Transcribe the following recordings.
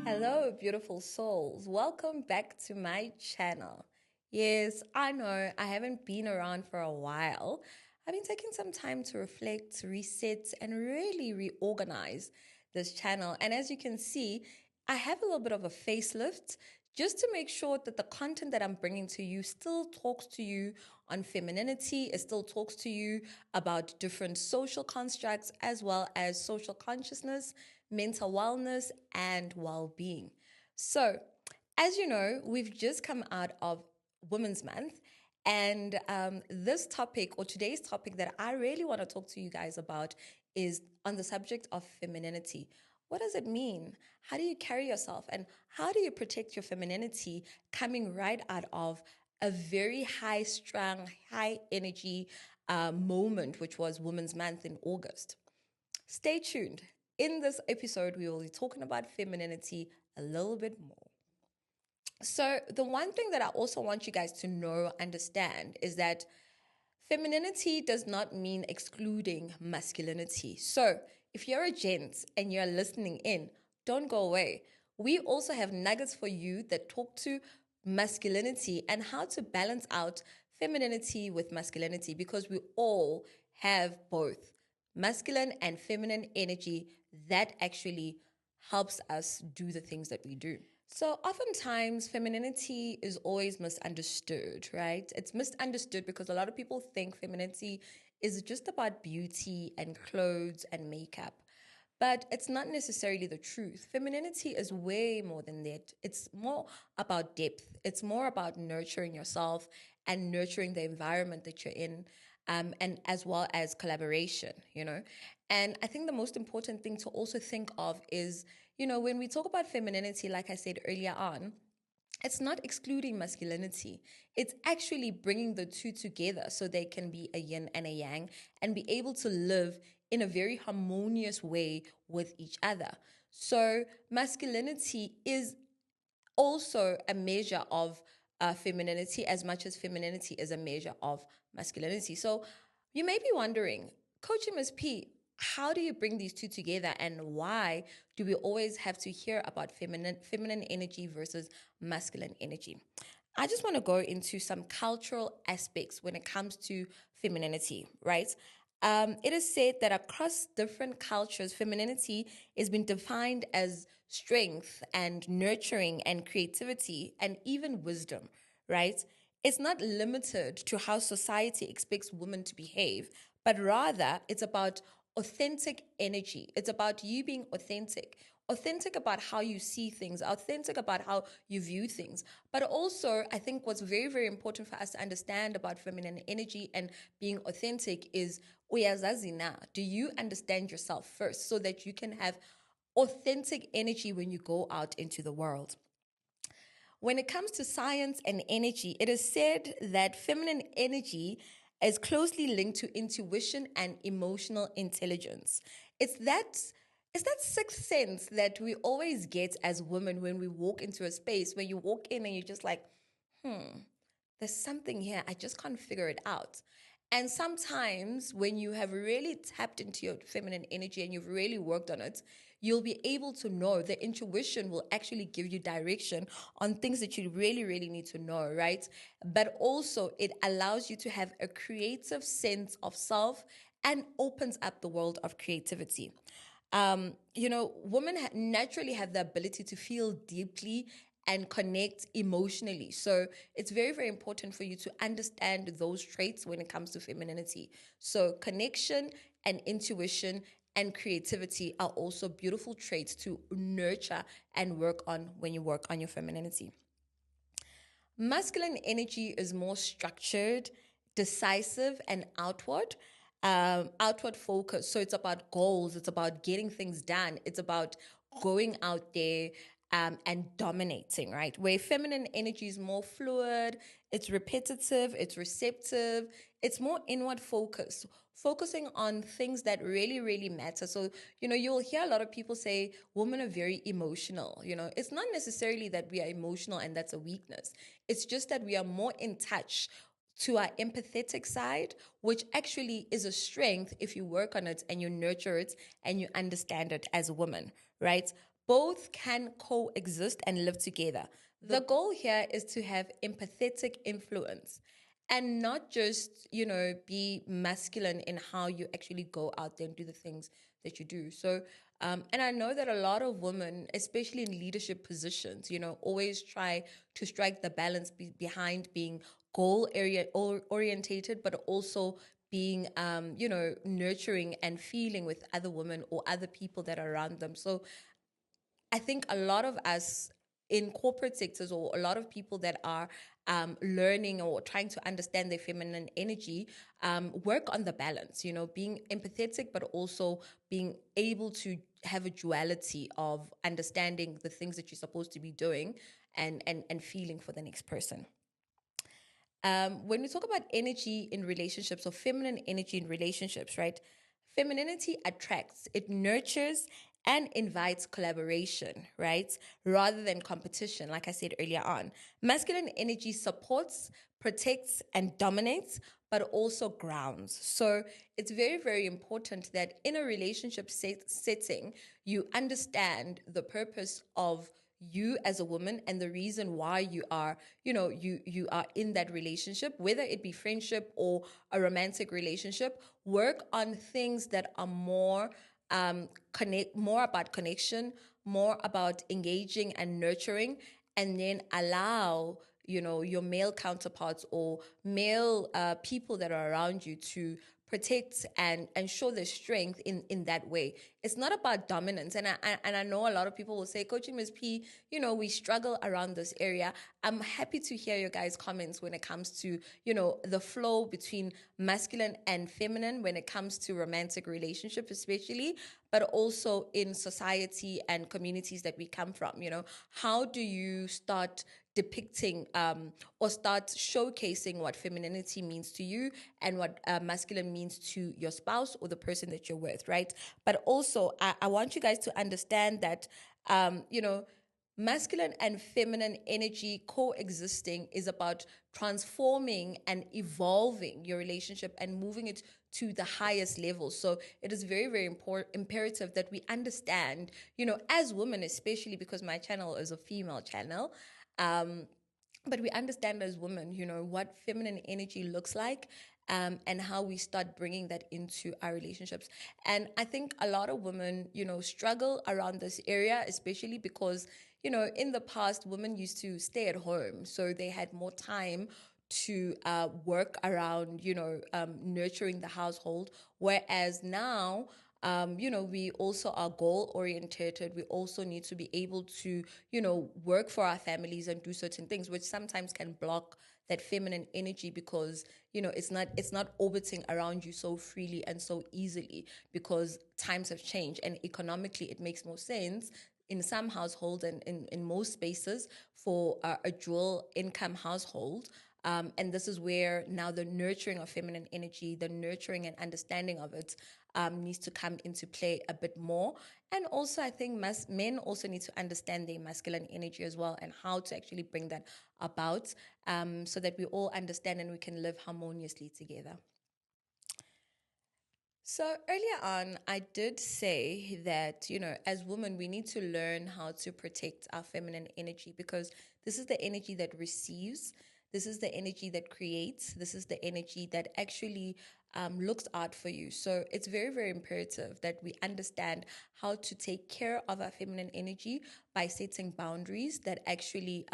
Hello, beautiful souls. Welcome back to my channel. Yes, I know I haven't been around for a while. I've been taking some time to reflect, reset, and really reorganize this channel. And as you can see, I have a little bit of a facelift just to make sure that the content that I'm bringing to you still talks to you on femininity. It still talks to you about different social constructs as well as social consciousness, mental wellness, and well being. So, as you know, we've just come out of Women's Month. And this topic, or today's topic, that I really want to talk to you guys about is on the subject of femininity. What does it mean? How do you carry yourself? And how do you protect your femininity coming right out of a very high strung, high energy moment, which was Women's Month in August? Stay tuned. In this episode, we will be talking about femininity a little bit more. So, the one thing that I also want you guys to know, understand, is that femininity does not mean excluding masculinity. So, if you're a gent and you're listening in, don't go away. We also have nuggets for you that talk to masculinity and how to balance out femininity with masculinity, because we all have both masculine and feminine energy that actually helps us do the things that we do. So, oftentimes, femininity is always misunderstood, right? It's misunderstood because a lot of people think femininity is just about beauty and clothes and makeup. But it's not necessarily the truth. Femininity is way more than that. It's more about depth, it's more about nurturing yourself and nurturing the environment that you're in. And as well as collaboration. And I think the most important thing to also think of is, when we talk about femininity, like I said earlier on, it's not excluding masculinity. It's actually bringing the two together so they can be a yin and a yang and be able to live in a very harmonious way with each other. So, masculinity is also a measure of femininity as much as femininity is a measure of masculinity. So, you may be wondering, Coach Ms. P, how do you bring these two together, and why do we always have to hear about feminine energy versus masculine energy? I just want to go into some cultural aspects when it comes to femininity, right? It is said that across different cultures, femininity has been defined as strength and nurturing and creativity and even wisdom, right? It's not limited to how society expects women to behave, but rather it's about authentic energy. It's about you being authentic about how you see things, authentic about how you view things. But also, I think what's very, very important for us to understand about feminine energy and being authentic is, uyazazi na, do you understand yourself first so that you can have authentic energy when you go out into the world? When it comes to science and energy, it is said that feminine energy is closely linked to intuition and emotional intelligence. It's that it's that sixth sense that we always get as women when we walk into a space, when you walk in and you're just like, there's something here, I just can't figure it out. And sometimes when you have really tapped into your feminine energy and you've really worked on it, you'll be able to know. The intuition will actually give you direction on things that you really, really need to know, right? But also, it allows you to have a creative sense of and opens up the world of creativity. Women naturally have the ability to feel deeply and connect emotionally. So it's very, very important for you to understand those traits when it comes to femininity. So connection and intuition and creativity are also beautiful traits to nurture and work on when you work on your femininity. Masculine energy is more structured, decisive, and outward focused. So it's about goals, it's about getting things done, it's about going out there and dominating, right? Where feminine energy is more fluid, it's repetitive, it's receptive, it's more inward focused, focusing on things that really, really matter. So, you'll hear a lot of people say women are very emotional. It's not necessarily that we are emotional and that's a weakness. It's just that we are more in touch to our empathetic side, which actually is a strength if you work on it and you nurture it and you understand it as a woman, right? Both can coexist and live together. The goal here is to have empathetic influence and not just, be masculine in how you actually go out there and do the things that you do. So, and I know that a lot of women, especially in leadership positions, always try to strike the balance behind being goal area orientated, but also being, nurturing and feeling with other women or other people that are around them. So I think a lot of us in corporate sectors, or a lot of people that are learning or trying to understand their feminine energy, work on the balance, being empathetic, but also being able to have a duality of understanding the things that you're supposed to be doing and feeling for the next person. When we talk about energy in relationships, or feminine energy in relationships, right? Femininity attracts, it nurtures and invites collaboration, right? Rather than competition, like I said earlier on. Masculine energy supports, protects, and dominates, but also grounds. So it's very, very important that in a relationship setting, you understand the purpose of you as a woman and the reason why you are, you are in that relationship, whether it be friendship or a romantic relationship. Work on things that are more about connection, more about engaging and nurturing, and then allow, your male counterparts or male people that are around you to protect and show their strength in that way. It's not about dominance. And I know a lot of people will say, Coaching Ms. P, we struggle around this area. I'm happy to hear your guys' comments when it comes to, the flow between masculine and feminine when it comes to romantic relationship, especially, but also in society and communities that we come from. How do you start depicting or start showcasing what femininity means to you and what masculine means to your spouse or the person that you're with, right? But also, I want you guys to understand that, masculine and feminine energy coexisting is about transforming and evolving your relationship and moving it to the highest level. So it is very, very imperative that we understand, as women, especially because my channel is a female channel, but we understand as women, what feminine energy looks like, and how we start bringing that into our relationships. And I think a lot of women, struggle around this area, especially because, in the past, women used to stay at home. So they had more time to work around, nurturing the household. Whereas now, we also are goal orientated. We also need to be able to, work for our families and do certain things, which sometimes can block that feminine energy because, it's not orbiting around you so freely and so easily because times have changed, and economically it makes more sense in some households and in most spaces for a dual income household. And this is where now the nurturing of feminine energy, the nurturing and understanding of it, needs to come into play a bit more. And also, I think men also need to understand their masculine energy as well and how to actually bring that about, so that we all understand and we can live harmoniously together. So earlier on, I did say that, as women, we need to learn how to protect our feminine energy because this is the energy that receives, this is the energy that creates, this is the energy that actually looks out for you. So it's very, very imperative that we understand how to take care of our feminine energy by setting boundaries that actually,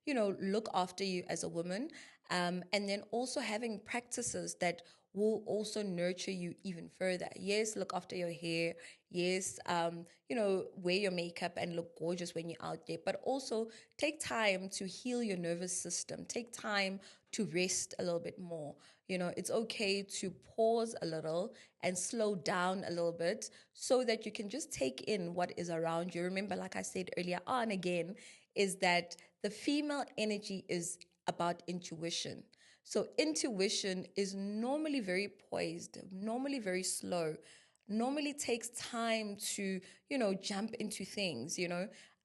look after you as a woman. And then also having practices that will also nurture you even further. Yes, look after your hair. Yes, wear your makeup and look gorgeous when you're out there. But also take time to heal your nervous system. Take time to rest a little bit more. It's okay to pause a little and slow down a little bit so that you can just take in what is around you. Remember, like I said earlier on again, is that the female energy is about intuition. So intuition is normally very poised, normally very slow, normally takes time to, jump into things,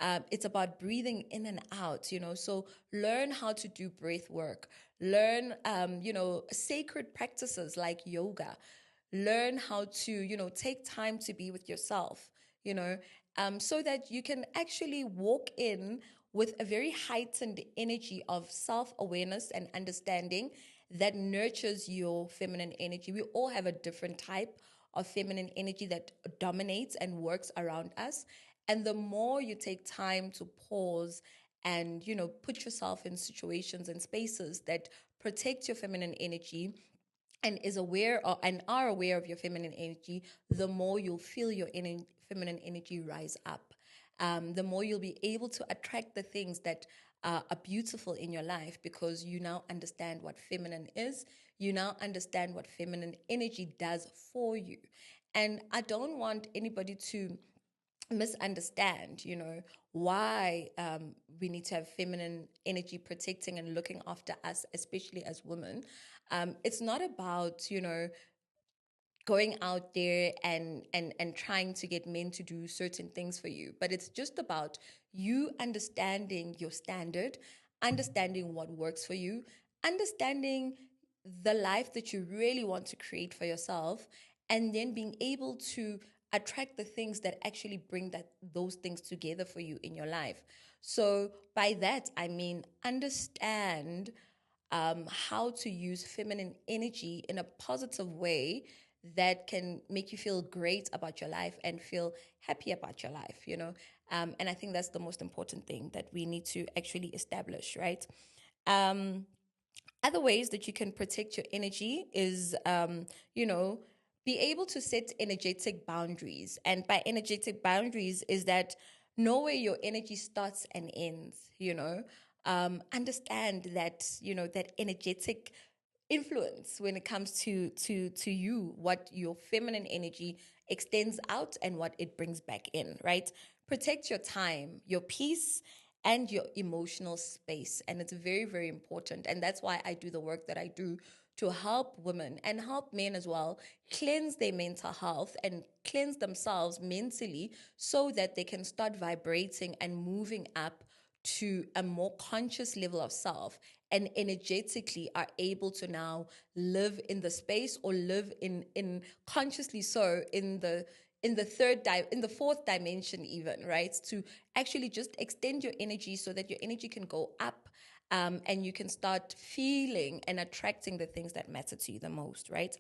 It's about breathing in and out, So learn how to do breath work. Learn, sacred practices like yoga. Learn how to, take time to be with yourself, so that you can actually walk in with a very heightened energy of self awareness and understanding that nurtures your feminine energy. We all have a different type of feminine energy that dominates and works around us. And the more you take time to pause and, put yourself in situations and spaces that protect your feminine energy and is aware of, and are aware of your feminine energy, the more you'll feel your feminine energy rise up. The more you'll be able to attract the things that are beautiful in your life, because you now understand what feminine is. You now understand what feminine energy does for you. And I don't want anybody to misunderstand, why we need to have feminine energy protecting and looking after us, especially as women. It's not about, going out there and trying to get men to do certain things for you, but it's just about you understanding your standard, understanding what works for you, understanding the life that you really want to create for yourself, and then being able to attract the things that actually bring those things together for you in your life. So by that I mean understand how to use feminine energy in a positive way that can make you feel great about your life and feel happy about your life, And I think that's the most important thing that we need to actually establish, right? Um, Other ways that you can protect your energy is, be able to set energetic boundaries. And by energetic boundaries is that know where your energy starts and ends, understand that, that energetic influence when it comes to you, what your feminine energy extends out and what it brings back in, right? Protect your time, your peace, and your emotional space. And it's very, very important. And that's why I do the work that I do, to help women and help men as well cleanse their mental health and cleanse themselves mentally, so that they can start vibrating and moving up to a more conscious level of self, and energetically are able to now live in the space, or live in consciously, so in the fourth dimension even, right? To actually just extend your energy so that your energy can go up, and you can start feeling and attracting the things that matter to you the most, right?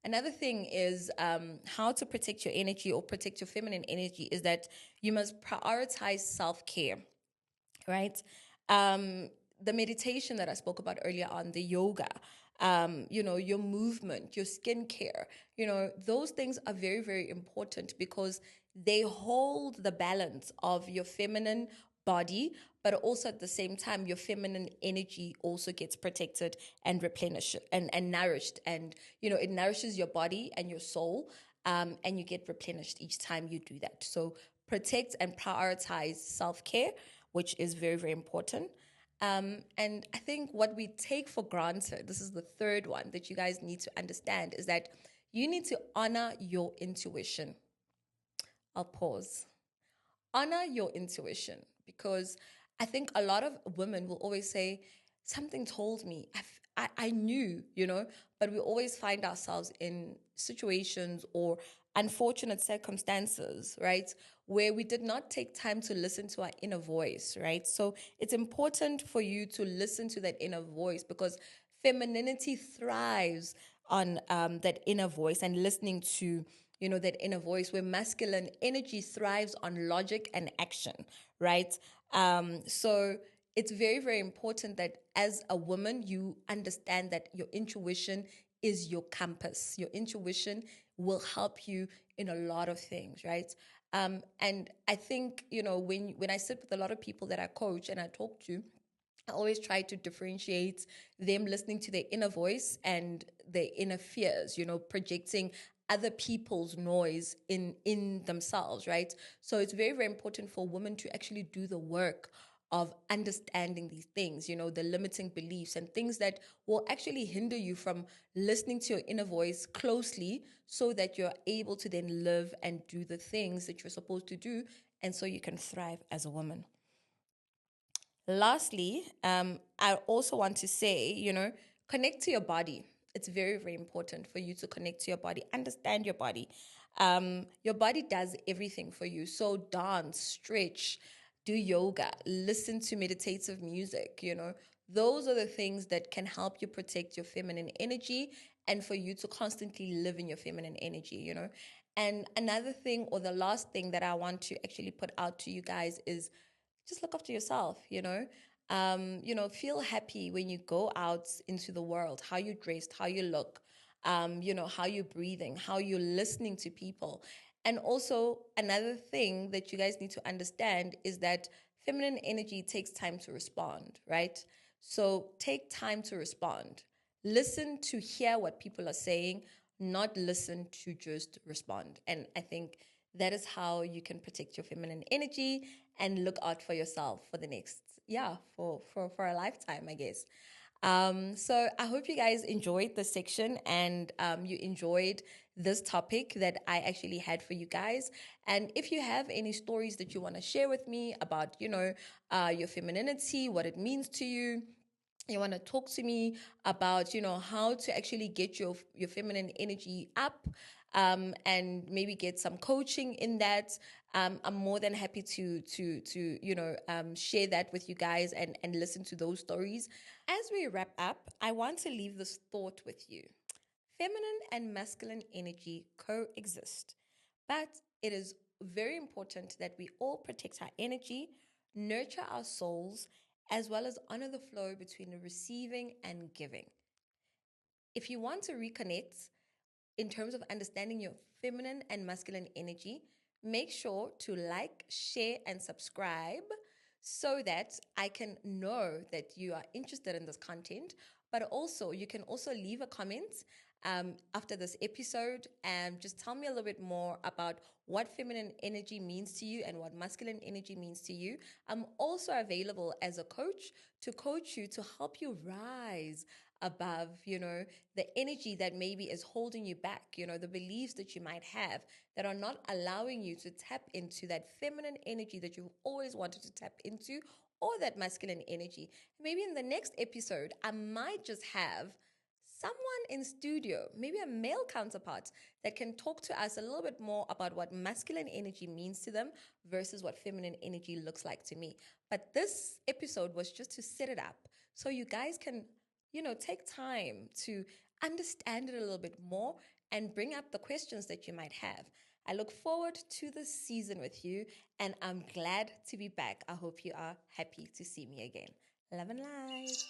Another thing is, how to protect your energy or protect your feminine energy is that you must prioritize self-care, right? The meditation that I spoke about earlier on, the yoga, your movement, your skincare, those things are very, very important, because they hold the balance of your feminine body, but also at the same time, your feminine energy also gets protected and replenished and nourished. And, it nourishes your body and your soul, and you get replenished each time you do that. So protect and prioritize self-care, which is very, very important. And I think what we take for granted, this is the third one that you guys need to understand, is that you need to honor your intuition. I'll pause. Honor your intuition, because I think a lot of women will always say, something told me, I knew, but we always find ourselves in situations or unfortunate circumstances, right, where we did not take time to listen to our inner voice, right? So it's important for you to listen to that inner voice, because femininity thrives on that inner voice and listening to, that inner voice, where masculine energy thrives on logic and action, right? So it's very, very important that as a woman, you understand that your intuition is your compass. Your intuition will help you in a lot of things, right? And I think, when I sit with a lot of people that I coach and I talk to, I always try to differentiate them listening to their inner voice and their inner fears, projecting other people's noise in themselves, right? So it's very, very important for women to actually do the work of understanding these things, the limiting beliefs and things that will actually hinder you from listening to your inner voice closely, so that you're able to then live and do the things that you're supposed to do and so you can thrive as a woman. Lastly, I also want to say, connect to your body. It's very, very important for you to connect to your body, understand your body. Your body does everything for you. So dance, stretch, do yoga, listen to meditative music, Those are the things that can help you protect your feminine energy and for you to constantly live in your feminine energy. And another thing, or the last thing that I want to actually put out to you guys is just look after yourself, feel happy when you go out into the world, how you dressed, how you look, how you're breathing, how you're listening to people. And also another thing that you guys need to understand is that feminine energy takes time to respond, right? So take time to respond. Listen to hear what people are saying, not listen to just respond. And I think that is how you can protect your feminine energy and look out for yourself for the next, for a lifetime, I guess. So I hope you guys enjoyed this section and you enjoyed this topic that I actually had for you guys. And if you have any stories that you want to share with me about, your femininity, what it means to you want to talk to me about how to actually get your feminine energy up, and maybe get some coaching in that, I'm more than happy to share that with you guys and listen to those stories. As we wrap up, I want to leave this thought with you. Feminine and masculine energy coexist, but it is very important that we all protect our energy, nurture our souls, as well as honor the flow between receiving and giving. If you want to reconnect in terms of understanding your feminine and masculine energy, make sure to like, share, and subscribe so that I can know that you are interested in this content. But also, you can also leave a comment after this episode and just tell me a little bit more about what feminine energy means to you and what masculine energy means to you. I'm also available as a coach to coach you to help you rise above, the energy that maybe is holding you back, the beliefs that you might have that are not allowing you to tap into that feminine energy that you've always wanted to tap into, or that masculine energy. Maybe in the next episode, I might just have someone in studio, maybe a male counterpart, that can talk to us a little bit more about what masculine energy means to them versus what feminine energy looks like to me. But this episode was just to set it up so you guys can, take time to understand it a little bit more and bring up the questions that you might have. I look forward to this season with you, and I'm glad to be back. I hope you are happy to see me again. Love and light.